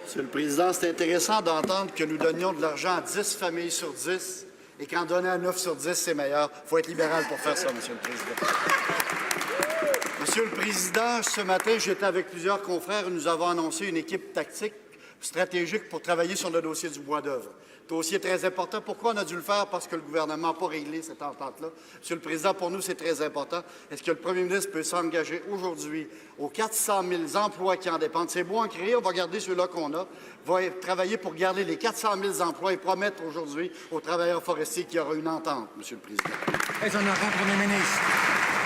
Monsieur le Président, c'est intéressant d'entendre que nous donnions de l'argent à 10 familles sur 10 et qu'en donner à 9 sur 10, c'est meilleur. Il faut être libéral pour faire ça, Monsieur le Président. Monsieur le Président, ce matin, j'étais avec plusieurs confrères et nous avons annoncé une équipe tactique stratégique pour travailler sur le dossier du bois d'œuvre. Dossier très important. Pourquoi on a dû le faire? Parce que le gouvernement n'a pas réglé cette entente-là. Monsieur le Président, pour nous, c'est très important. Est-ce que le premier ministre peut s'engager aujourd'hui aux 400 000 emplois qui en dépendent? C'est beau en créer, on va garder ceux-là qu'on a. Va travailler pour garder les 400 000 emplois et promettre aujourd'hui aux travailleurs forestiers qu'il y aura une entente, Monsieur le Président. Honorable Premier ministre.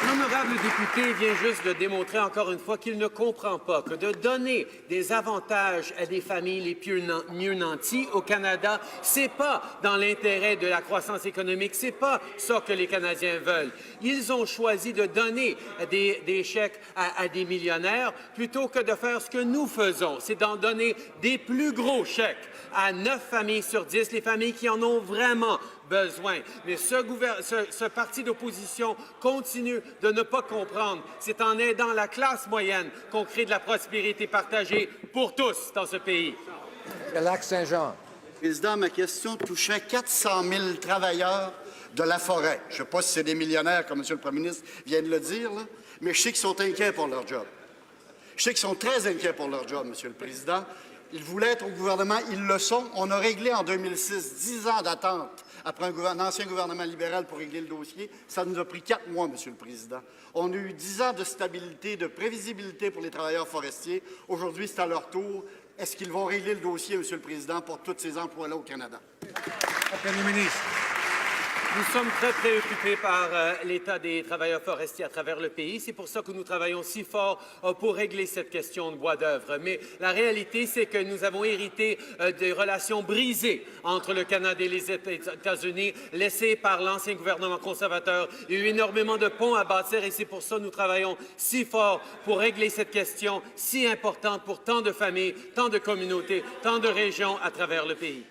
L'honorable député vient juste de démontrer encore une fois qu'il ne comprend pas que de donner des avantages à des familles les mieux nanties au Canada, c'est pas dans l'intérêt de la croissance économique, c'est pas ça que les Canadiens veulent. Ils ont choisi de donner des chèques à des millionnaires plutôt que de faire ce que nous faisons, c'est d'en donner des plus gros chèques à 9 familles sur 10, les familles qui en ont vraiment besoin. Mais ce parti d'opposition continue de ne pas comprendre. C'est en aidant la classe moyenne qu'on crée de la prospérité partagée pour tous dans ce pays. Le Lac-Saint-Jean. Président, ma question touchait 400 000 travailleurs de la forêt. Je ne sais pas si c'est des millionnaires, comme M. le Premier ministre vient de le dire, là, mais je sais qu'ils sont inquiets pour leur job. Je sais qu'ils sont très inquiets pour leur job, M. le Président. Ils voulaient être au gouvernement, ils le sont. On a réglé en 2006 10 ans d'attente après un ancien gouvernement libéral pour régler le dossier. Ça nous a pris 4 mois, Monsieur le Président. On a eu 10 ans de stabilité, de prévisibilité pour les travailleurs forestiers. Aujourd'hui, c'est à leur tour. Est-ce qu'ils vont régler le dossier, Monsieur le Président, pour tous ces emplois-là au Canada? Premier ministre. Nous sommes très préoccupés par l'état des travailleurs forestiers à travers le pays. C'est pour ça que nous travaillons si fort pour régler cette question de bois d'œuvre. Mais la réalité, c'est que nous avons hérité des relations brisées entre le Canada et les États-Unis, laissées par l'ancien gouvernement conservateur. Il y a eu énormément de ponts à bâtir et c'est pour ça que nous travaillons si fort pour régler cette question si importante pour tant de familles, tant de communautés, tant de régions à travers le pays.